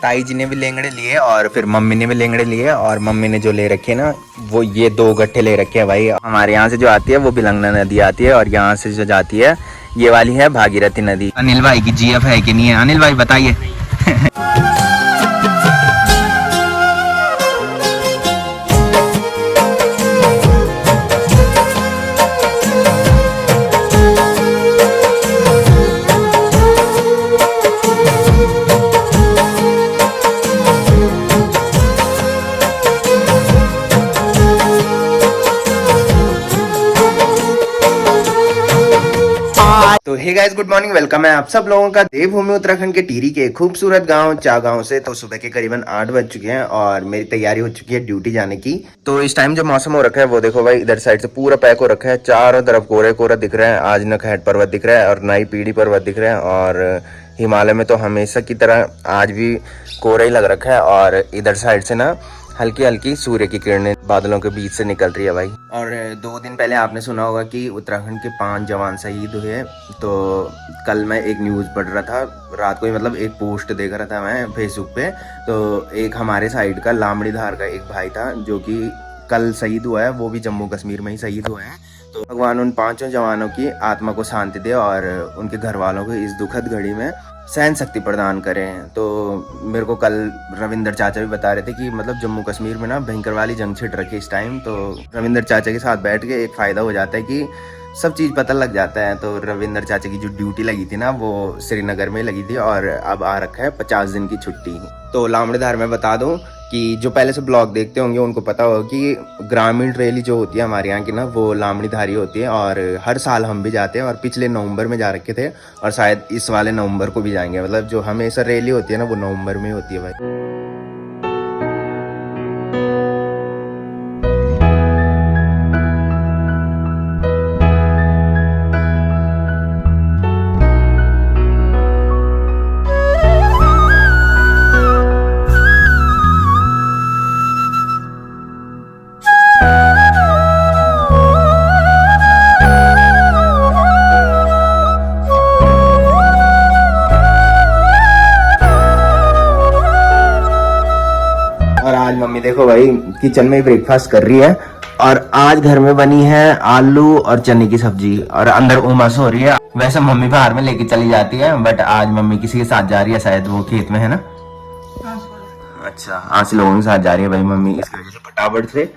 ताई जी ने भी लेंगड़े लिए और फिर मम्मी ने भी लेंगड़े लिए, और मम्मी ने जो ले रखे ना वो ये 2 गट्ठे ले रखे हैं भाई। हमारे यहाँ से जो आती है वो भिलंगना नदी आती है, और यहाँ से जो जाती है ये वाली है भागीरथी नदी। अनिल भाई की जीएफ है कि नहीं है, अनिल भाई बताइए। तो hey guys, good morning, welcome है आप सब लोगों का देवभूमि उत्तराखंड के टिहरी के खूबसूरत गांव चागांव से। तो सुबह के करीबन 8 बज चुके हैं और मेरी तैयारी हो चुकी है ड्यूटी जाने की। तो इस टाइम जो मौसम हो रखा है वो देखो भाई, इधर साइड से पूरा पैक हो रखा है, चारों तरफ कोरे कोरा दिख रहा है। आज न खैट पर्वत दिख रहा है और न ही पीढ़ी पर्वत दिख रहा है, और हिमालय में तो हमेशा की तरह आज भी कोरा ही लग रखा है। और इधर साइड से ना हल्की हल्की सूर्य की किरणें बादलों के बीच से निकल रही है भाई। और 2 दिन पहले आपने सुना होगा कि उत्तराखंड के 5 जवान शहीद हुए। तो कल मैं एक न्यूज़ पढ़ रहा था रात को ही, मतलब एक पोस्ट देख रहा था मैं फेसबुक पे। तो एक हमारे साइड का लामड़ी धार का एक भाई था जो कि कल शहीद हुआ है, वो भी जम्मू कश्मीर में ही शहीद हुआ है। तो भगवान उन 5 जवानों की आत्मा को शांति दे और उनके घर वालों को इस दुखद घड़ी में सहन शक्ति प्रदान करें। तो मेरे को कल रविंदर चाचा भी बता रहे थे कि मतलब जम्मू कश्मीर में ना भयंकर वाली जंग छिड़ रखी है इस टाइम। तो रविंदर चाचा के साथ बैठ के एक फ़ायदा हो जाता है कि सब चीज़ पता लग जाता है। तो रविंदर चाचा की जो ड्यूटी लगी थी ना वो श्रीनगर में लगी थी, और अब आ रखा है 50 दिन की छुट्टी। तो लामड़ीधार में बता दूं कि जो पहले से ब्लॉग देखते होंगे उनको पता होगा कि ग्रामीण रैली जो होती है हमारे यहाँ की ना वो लामड़ीधारी होती है, और हर साल हम भी जाते हैं। और पिछले नवंबर में जा रखे थे और शायद इस वाले नवंबर को भी जाएंगे। मतलब जो हमेशा रैली होती है ना वो नवंबर में होती है भाई। और आज मम्मी देखो भाई किचन में ब्रेकफास्ट कर रही है, और आज घर में बनी है आलू और चने की सब्जी, और अंदर उमस हो रही है। वैसे मम्मी बाहर में लेके चली जाती है, बट आज मम्मी किसी के साथ जा रही है, शायद वो खेत में है ना। अच्छा, आज से लोगों के साथ जा रही है भाई मम्मी, इसकी वजह से फटाफट से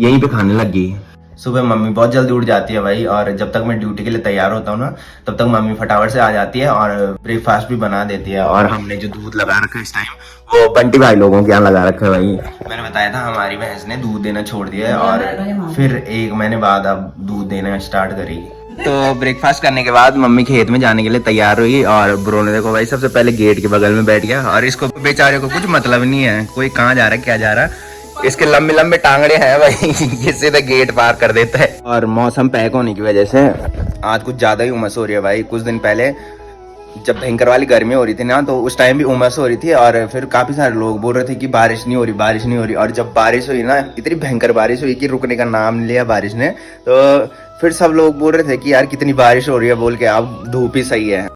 यहीं पे खाने लग गई। सुबह मम्मी बहुत जल्दी उठ जाती है भाई, और जब तक मैं ड्यूटी के लिए तैयार होता हूँ ना तब तक मम्मी फटाफट से आ जाती है और ब्रेकफास्ट भी बना देती है। और हमने जो दूध लगा रखा है इस टाइम वो बंटी भाई लोगों के यहाँ लगा रखा है भाई। मैंने बताया था हमारी भैंस ने दूध देना छोड़ दिया है, और फिर 1 महीने बाद अब दूध देना स्टार्ट करेगी। तो ब्रेकफास्ट करने के बाद मम्मी खेत में जाने के लिए तैयार हुई, और ब्रो ने देखो भाई सबसे पहले गेट के बगल में बैठ गया, और इसको बेचारे को कुछ मतलब नहीं है कोई कहाँ जा रहा है क्या जा रहा है। इसके लंबे लंबे टांगड़े हैं भाई, ये सीधे गेट पार कर देता है। और मौसम पैक होने की वजह से आज कुछ ज्यादा ही उमस हो रही है भाई। कुछ दिन पहले जब भयंकर वाली गर्मी हो रही थी ना तो उस टाइम भी उमस हो रही थी, और फिर काफी सारे लोग बोल रहे थे कि बारिश नहीं हो रही, बारिश नहीं हो रही। और जब बारिश हुई ना, इतनी भयंकर बारिश हुई कि रुकने का नाम नहीं लिया बारिश ने। तो फिर सब लोग बोल रहे थे कि यार कितनी बारिश हो रही है बोल के, अब धूप ही सही है।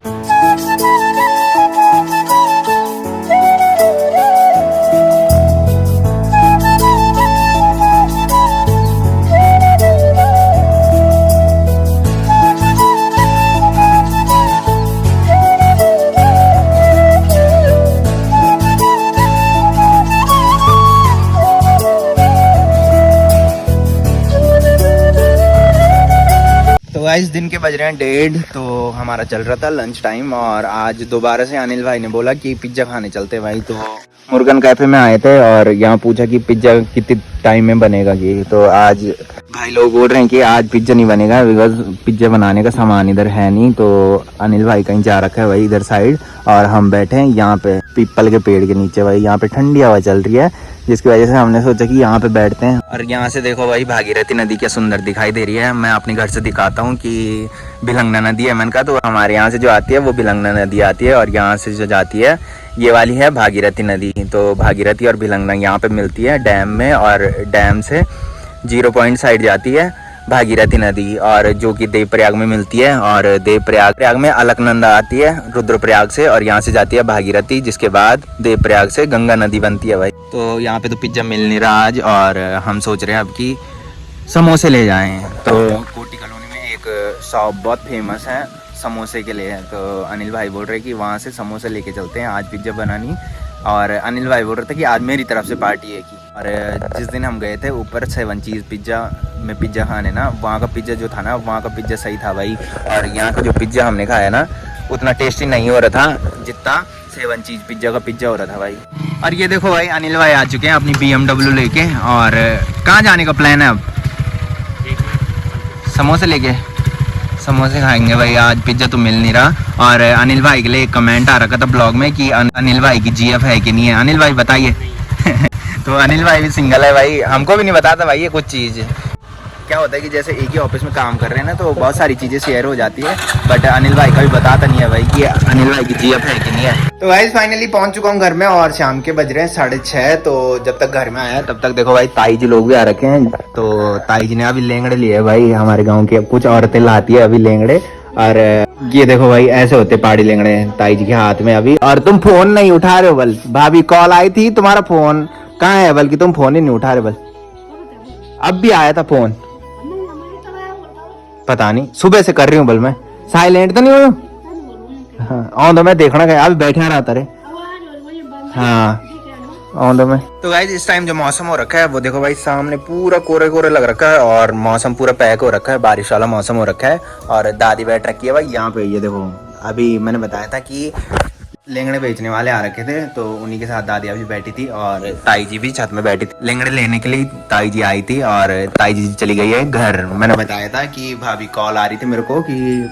गाइस दिन के बज रहे हैं 1:30, तो हमारा चल रहा था लंच टाइम, और आज दोबारा से अनिल भाई ने बोला कि पिज्जा खाने चलते हैं भाई। तो मुर्गन कैफे में आए थे और यहाँ पूछा कि पिज्जा कितने टाइम में बनेगा ये। तो आज भाई लोग बोल रहे हैं कि आज पिज्जा नहीं बनेगा बिकॉज पिज्जा बनाने का सामान इधर है नहीं। तो अनिल भाई कहीं जा रखा है भाई इधर साइड, और हम बैठे हैं यहाँ पे पीपल के पेड़ के नीचे भाई। यहाँ पे ठंडी हवा चल रही है जिसकी वजह से हमने सोचा कि यहाँ पे बैठते हैं। और यहाँ से देखो भाई भागीरथी नदी क्या सुंदर दिखाई दे रही है। मैं अपने घर से दिखाता हूँ कि भिलंगना नदी है, मैंने कहा तो हमारे यहाँ से जो आती है वो भिलंगना नदी आती है, और यहाँ से जो जाती है ये वाली है भागीरथी नदी। तो भागीरथी और भिलंगना यहाँ पे मिलती है डैम में, और डैम से 0 पॉइंट साइड जाती है। भागीरथी नदी, और जो कि देवप्रयाग में मिलती है। और देवप्रयाग में अलकनंदा आती है रुद्रप्रयाग से, और यहाँ से जाती है भागीरथी, जिसके बाद देवप्रयाग से गंगा नदी बनती है भाई। तो यहाँ पे तो पिज्ज़ा मिल नहीं रहा आज, और हम सोच रहे हैं अब कि समोसे ले जाएं। तो कोटी कॉलोनी में एक शॉप बहुत फेमस है समोसे के लिए, तो अनिल भाई बोल रहे कि वहाँ से समोसे लेके चलते हैं, आज पिज्ज़ा बनानी। और अनिल भाई बोल रहे थे कि आज मेरी तरफ से पार्टी है की। और जिस दिन हम गए थे ऊपर 7 चीज़ पिज़्ज़ा में पिज़्ज़ा खाने ना, वहाँ का पिज़्ज़ा जो था ना, वहाँ का पिज़्ज़ा सही था भाई। और यहाँ का जो पिज़्ज़ा हमने खाया ना, उतना टेस्टी नहीं हो रहा था जितना 7 चीज़ पिज़्ज़ा का पिज़्ज़ा हो रहा था भाई। और ये देखो भाई, अनिल भाई आ चुके हैं अपनी BMW लेके। और कहाँ जाने का प्लान है अब? समोसे लेके समोसे खाएंगे भाई, आज पिज्ज़ा तो मिल नहीं रहा। और अनिल भाई के लिए एक कमेंट आ रखा था ब्लॉग में कि अनिल भाई की GF है कि नहीं है। अनिल भाई बताइए। तो अनिल भाई भी सिंगल है भाई, हमको भी नहीं बताता भाई ये कुछ चीज़। क्या होता है कि जैसे एक ही ऑफिस में काम कर रहे हैं ना, तो बहुत सारी चीज़ें शेयर हो जाती है, बट अनिल भाई का भी बताता नहीं है भाई कि अनिल भाई की GF है कि नहीं है। तो भाई फाइनली पहुंच चुका हूँ घर में, और शाम के बज रहे हैं 6:30। तो जब तक घर में आया तब तक देखो भाई ताई जी लोग भी आ रखे हैं। तो ताई जी ने अभी लेंगड़े लिए भाई, हमारे गाँव के कुछ औरतें लाती है अभी लेंगड़े। और ये देखो भाई, ऐसे होते पहाड़ी लेंगड़े ताई जी के हाथ में अभी। और तुम फोन नहीं उठा रहे हो बल, भाभी कॉल आई थी, तुम्हारा फोन कहाँ है बल्कि तुम फोन ही नहीं उठा रहे बल। अब भी आया था फोन, पता नहीं, सुबह से कर रही हूँ बल, मैं साइलेंट तो नहीं हूँ। हाँ तो मैं देखना गया, अभी बैठा रहा था रे। हाँ तो मैं तो गाइस इस टाइम जो मौसम हो रखा है वो देखो भाई, सामने पूरा कोरे कोरे लग रखा है, और मौसम पूरा पैक हो रखा है, बारिश वाला मौसम हो रखा है। और दादी बैठ रखी है भाई यहाँ पे, ये देखो। अभी मैंने बताया था कि लेंगड़े बेचने वाले आ रखे थे, तो उन्हीं के साथ दादी अभी बैठी थी, और ताई जी भी छत में बैठी थी। लेंगड़े लेने के लिए ताई जी आई थी, और ताई जी चली गई है घर। मैंने बताया था कि भाभी कॉल आ रही थी मेरे को कि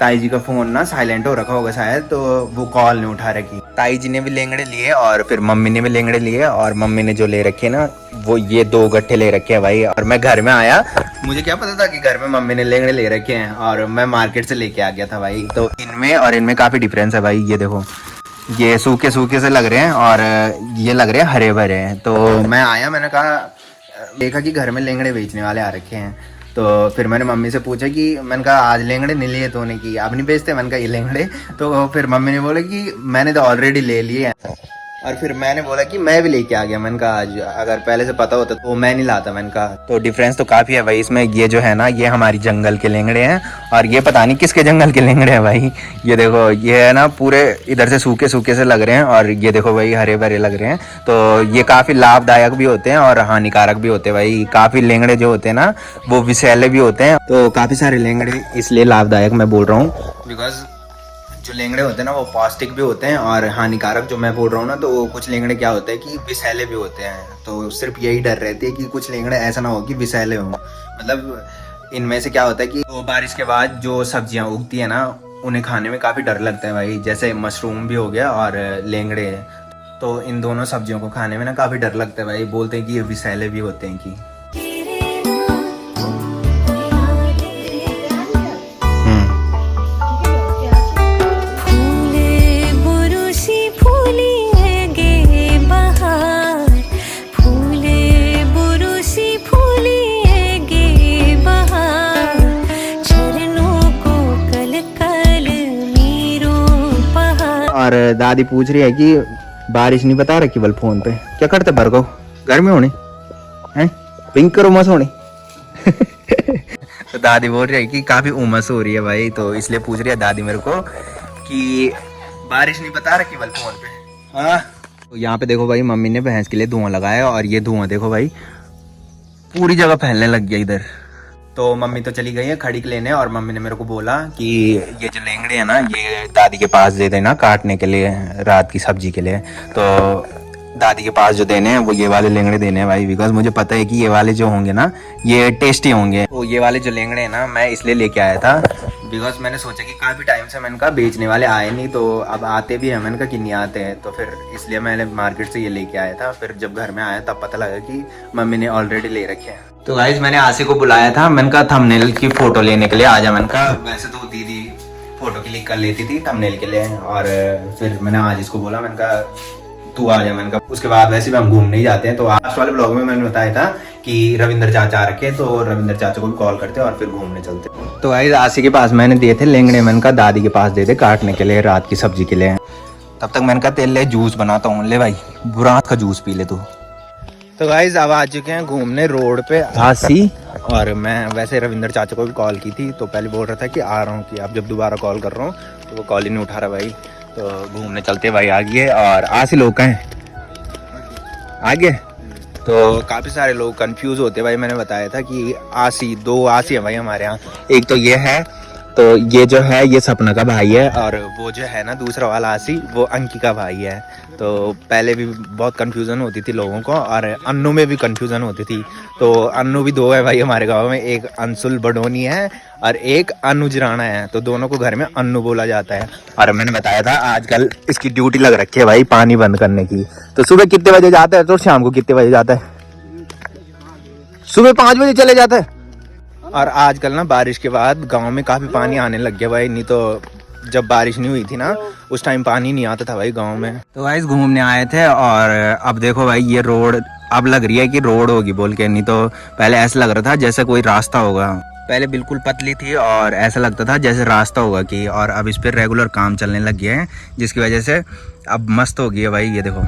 ताई जी का फोन ना साइलेंट हो रखा होगा शायद, तो वो कॉल नहीं उठा रखी। ताई जी ने भी लेंगड़े लिए, और फिर मम्मी ने भी लेंगड़े लिए, और मम्मी ने जो ले रखे ना, वो ये 2 गट्ठे ले रखे हैं भाई। और मैं घर में आया, मुझे क्या पता था कि घर में मम्मी ने लेंगड़े ले रखे हैं, और मैं मार्केट से लेके आ गया था भाई। तो इनमें और इनमें काफी डिफरेंस है भाई। ये देखो, ये सूखे सूखे से लग रहे हैं, और ये लग रहे हैं हरे भरे हैं। तो मैं आया, मैंने कहा, देखा कि घर में लेंगड़े बेचने वाले आ रखे हैं। तो फिर मैंने मम्मी से पूछा कि, मैंने कहा आज लेंगड़े नहीं लिए तो ने की, अब नहीं बेचते? मैंने कहा ये लेंगड़े। तो फिर मम्मी ने बोला कि मैंने तो ऑलरेडी ले लिए हैं। और फिर मैंने बोला कि मैं भी लेके आ गया। मैंने कहा आज अगर पहले से पता होता तो मैं नहीं लाता। मैंने कहा तो डिफरेंस तो काफी है भाई इसमें। ये जो है ना, ये हमारी जंगल के लेंगड़े हैं, और ये पता नहीं किसके जंगल के लेंगड़े हैं भाई। ये देखो, ये है ना पूरे इधर से सूखे सूखे से लग रहे हैं, और ये देखो भाई हरे भरे लग रहे हैं। तो ये काफी लाभदायक भी होते हैं और हानिकारक भी होते हैं भाई। काफी लेंगड़े जो होते हैं ना, वो विषैले भी होते हैं। तो काफी सारे लेंगड़े इसलिए लाभदायक मैं बोल रहा हूँ, बिकॉज जो लेंगड़े होते हैं ना, वो पौष्टिक भी होते हैं, और हानिकारक जो मैं बोल रहा हूँ ना, तो कुछ लेंगड़े क्या होते हैं कि विषैले भी होते हैं। तो सिर्फ यही डर रहती है कि कुछ लेंगड़े ऐसा ना हो कि विषैले हों। मतलब इनमें से क्या होता है कि तो बारिश के बाद जो सब्जियां उगती है ना, उन्हें खाने में काफ़ी डर लगता है भाई। जैसे मशरूम भी हो गया और लेंगड़े, तो इन दोनों सब्जियों को खाने में ना काफ़ी डर लगता है भाई। बोलते हैं कि ये विषैले भी होते हैं कि और दादी पूछ रही है कि बारिश नहीं बता रखी बल फोन पे, क्या करते बरगो घर में होने हैं, पिंक करो उमस होनी। तो दादी बोल रही है कि काफी उमस हो रही है भाई, तो इसलिए पूछ रही है दादी मेरे को कि बारिश नहीं बता रखी बल फोन पे। हाँ, तो यहाँ पे देखो भाई, मम्मी ने भैंस के लिए धुआं लगाया, और ये धुआं देखो भाई पूरी जगह फैलने लग गया इधर। तो मम्मी तो चली गई है खड़ी के लेने, और मम्मी ने मेरे को बोला कि ये जो लेंगड़े हैं ना, ये दादी के पास दे देना काटने के लिए, रात की सब्जी के लिए। तो दादी के पास जो देने हैं वो ये वाले लेंगड़े देने हैं भाई, बिकॉज मुझे पता है कि ये वाले जो होंगे ना, ये टेस्टी होंगे। तो ये वाले जो लेंगड़े हैं ना, मैं इसलिए लेके आया था बिकॉज मैंने सोचा कि काफ़ी टाइम से मैंने कहा बेचने वाले आए नहीं, तो अब आते भी हैं, मैंने कहा कि नहीं आते हैं, तो फिर इसलिए मैंने मार्केट से ये लेके आया था। फिर जब घर में आया तब पता लगा कि मम्मी ने ऑलरेडी ले रखे हैं। तो गाइस मैंने आसे को बुलाया था, मैंने कहा थंबनेल की फोटो लेने के लिए आ जा। मैंने कहा वैसे तो दीदी फोटो क्लिक कर लेती थी थंबनेल के लिए, और फिर मैंने आज इसको बोला, मैंने कहा तू आ जा। मैंने कहा उसके बाद वैसे भी हम घूमने ही जाते हैं। तो लास्ट वाले ब्लॉग में मैंने बताया था कि रविंद्र चाचा आ रखे, तो रविंद्र चाचा को भी कॉल करते और फिर घूमने चलते। तो भाई आसी के पास मैंने दिए थे लेंगड़े, मैंने कहा दादी के पास दे दे काटने के लिए रात की सब्जी के लिए। तब तक मैंने कहा तेल ले जूस बनाता हूँ, ले भाई बुरात का जूस पी ले तू। तो गाइस अब आ चुके हैं घूमने रोड पे आसी, और मैं वैसे रविंद्र चाचा को भी कॉल की थी, तो पहले बोल रहा था कि आ रहा हूँ, कि अब जब दोबारा कॉल कर रहा हूँ तो वो कॉल ही नहीं उठा रहा भाई। तो घूमने चलते भाई आगे। और आसी लोग हैं आगे, तो काफ़ी सारे लोग कंफ्यूज होते भाई। मैंने बताया था कि आसी, 2 आसी है भाई हमारे यहाँ। एक तो ये है, तो ये जो है ये सपना का भाई है, और वो जो है ना दूसरा वाला आसी वो अंकी का भाई है। तो पहले भी बहुत कंफ्यूजन होती थी लोगों को, और अन्नू में भी कंफ्यूजन होती थी। तो अन्नू भी 2 है भाई हमारे गांव में, एक अंशुल बडोनी है और एक अनुज राणा है। तो दोनों को घर में अन्नू बोला जाता है। और मैंने बताया था आजकल इसकी ड्यूटी लग रखी है भाई पानी बंद करने की। तो सुबह कितने बजे जाता है तो शाम को कितने बजे जाता है? सुबह 5 बजे चले जाता है। और आजकल ना बारिश के बाद गांव में काफ़ी पानी आने लग गया भाई, नहीं तो जब बारिश नहीं हुई थी ना उस टाइम पानी नहीं आता था भाई गांव में। तो गाइस घूमने आए थे, और अब देखो भाई ये रोड अब लग रही है कि रोड होगी बोल के, नहीं तो पहले ऐसा लग रहा था जैसे कोई रास्ता होगा। पहले बिल्कुल पतली थी और ऐसा लगता था जैसे रास्ता होगा कि, और अब इस पर रेगुलर काम चलने लग गया है, जिसकी वजह से अब मस्त हो गई है भाई। ये देखो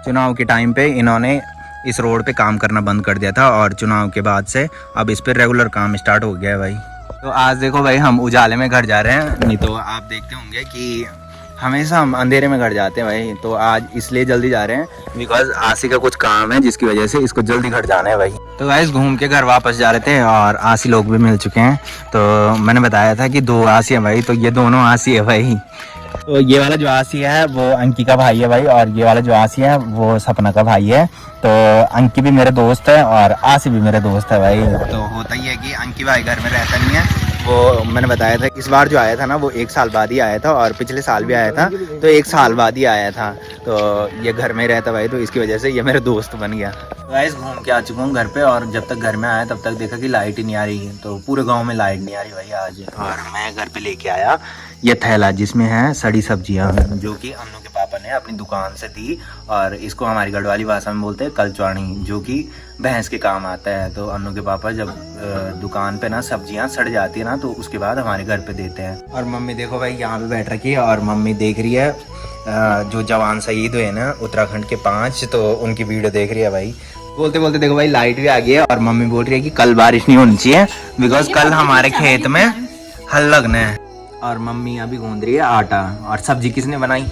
चुनाव के टाइम पे इन्होंने इस रोड पे काम करना बंद कर दिया था, और चुनाव के बाद से अब इस पर रेगुलर काम स्टार्ट हो गया है भाई। तो आज देखो भाई हम उजाले में घर जा रहे हैं, नहीं तो आप देखते होंगे कि हमेशा हम अंधेरे में घर जाते हैं भाई। तो आज इसलिए जल्दी जा रहे हैं बिकॉज आसी का कुछ काम है, जिसकी वजह से इसको जल्दी घर जाना है भाई। तो गाइस घूम के घर वापस जा रहे थे, और आसी लोग भी मिल चुके हैं। तो मैंने बताया था कि 2 आसी है भाई, तो ये दोनों आसी है भाई। तो ये वाला जो आसी है वो अंकी का भाई है भाई, और ये वाला जो आसी है वो सपना का भाई है। तो अंकी भी मेरे दोस्त है और आसी भी मेरे दोस्त है भाई। तो होता ही है कि अंकी भाई घर में रहता नहीं है, वो मैंने बताया था इस बार जो आया था ना वो 1 साल बाद ही आया था, और पिछले साल भी आया था तो 1 साल बाद ही आया था। तो ये घर में रहता भाई, तो इसकी वजह से ये मेरे दोस्त बन गया। तो गाइस घूम के आ चुका हूँ घर पे, और जब तक घर में आया तब तक देखा कि लाइट ही नहीं आ रही है। तो पूरे गाँव में लाइट नहीं आ रही भाई आज। और मैं घर पे लेके आया ये थैला जिसमें है सड़ी सब्जियां, जो कि अन्नू के पापा ने अपनी दुकान से दी, और इसको हमारी गढ़वाली भाषा में बोलते हैं कलचौड़ी, जो कि भैंस के काम आता है। तो अन्नू के पापा जब दुकान पे ना सब्जियां सड़ जाती है ना, तो उसके बाद हमारे घर पे देते हैं। और मम्मी देखो भाई यहाँ पे बैठ रखी है, और मम्मी देख रही है जो जवान शहीद हुए ना उत्तराखंड के 5, तो उनकी वीडियो देख रही है भाई। बोलते बोलते देखो भाई लाइट भी आ गई है, और मम्मी बोल रही है कि कल बारिश नहीं होनी चाहिए बिकॉज कल हमारे खेत में हल लगना है। और मम्मी अभी गूंद रही है आटा। और सब्जी किसने बनाई?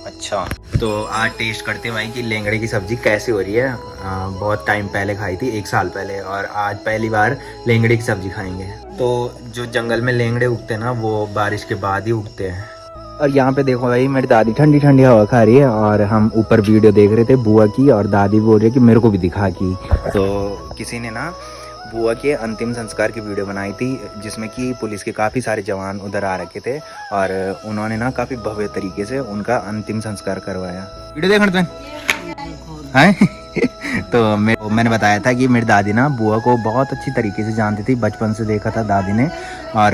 अच्छा, तो आज टेस्ट करते हैं भाई कि लेंगड़े की सब्जी कैसी हो रही है। बहुत टाइम पहले खाई थी, 1 साल पहले, और आज पहली बार लेंगड़े की सब्जी खाएंगे। तो जो जंगल में लेंगड़े उगते हैं ना वो बारिश के बाद ही उगते हैं। और यहाँ पे देखो भाई मेरी दादी ठंडी ठंडी हवा खा रही है, और हम ऊपर वीडियो देख रहे थे बुआ की, और दादी बोल रही है कि मेरे को भी दिखा की। तो किसी ने ना बुआ के अंतिम संस्कार की वीडियो बनाई थी, जिसमें कि पुलिस के काफ़ी सारे जवान उधर आ रखे थे, और उन्होंने ना काफ़ी भव्य तरीके से उनका अंतिम संस्कार करवाया। वीडियो देखने हैं तो मैंने बताया था कि मेरी दादी ना बुआ को बहुत अच्छी तरीके से जानती थी, बचपन से देखा था दादी ने, और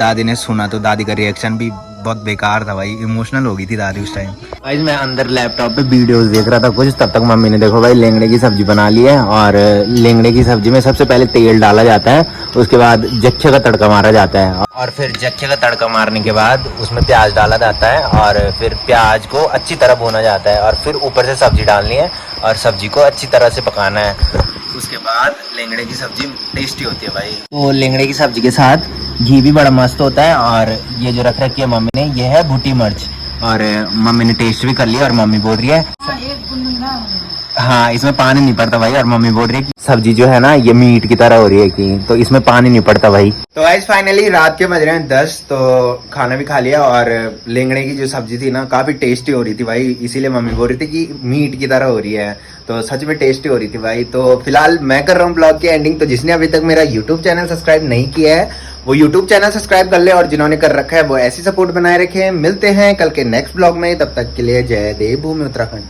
दादी ने सुना तो दादी का रिएक्शन भी बहुत बेकार था भाई, इमोशनल हो गई थी दादी उस टाइम। भाई मैं अंदर लैपटॉप पे वीडियोस देख रहा था कुछ, तब तक मम्मी ने देखो भाई लेंगड़े की सब्जी बना ली है। और लेंगड़े की सब्जी में सबसे पहले तेल डाला जाता है, उसके बाद जच्छे का तड़का मारा जाता है, और फिर जच्छे का तड़का मारने के बाद उसमें प्याज डाला जाता है, और फिर प्याज को अच्छी तरह भुना जाता है, और फिर ऊपर से सब्जी डालनी है और सब्जी को अच्छी तरह से पकाना है। उसके बाद लेंगड़े की सब्जी टेस्टी होती है भाई। तो लेंगड़े की सब्जी के साथ घी भी बड़ा मस्त होता है, और ये जो रख रखी है मम्मी ने ये है भुटी मिर्च, और मम्मी ने टेस्ट भी कर लिया, और मम्मी बोल रही है हाँ इसमें पानी नहीं पड़ता भाई, और मम्मी बोल रही है कि सब्जी जो है ना ये मीट की तरह हो रही है कि, तो इसमें पानी नहीं पड़ता भाई। तो गाइस फाइनली रात के बज रहे हैं 10, तो खाना भी खा लिया, और लेंगड़े की जो सब्जी थी ना काफी टेस्टी हो रही थी भाई, इसीलिए मम्मी बोल रही थी कि मीट की तरह हो रही है, तो सच में टेस्टी हो रही थी भाई। तो फिलहाल मैं कर रहा हूँ ब्लॉग की एंडिंग। तो जिसने अभी तक मेरा यूट्यूब चैनल सब्सक्राइब नहीं किया है वो यूट्यूब चैनल सब्सक्राइब कर ले, और जिन्होंने कर रखा है वो ऐसी सपोर्ट बनाए रखे। मिलते हैं कल के नेक्स्ट ब्लॉग में, तब तक के लिए जय देव भूमि उत्तराखंड।